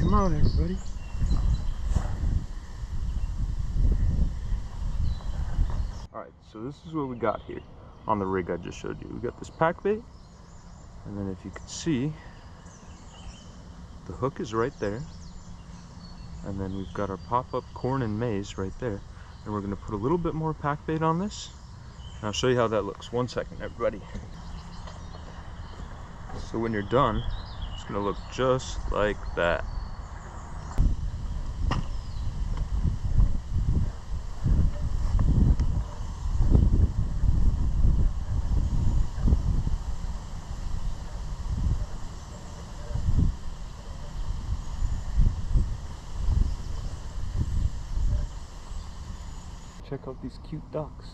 Come on, everybody. Alright, so this is what we got here on the rig I just showed you. We got this pack bait, and then if you can see, the hook is right there. And then we've got our pop-up corn and maize right there. And we're going to put a little bit more pack bait on this. And I'll show you how that looks. One second, everybody. So when you're done, it's going to look just like that. Check out these cute ducks.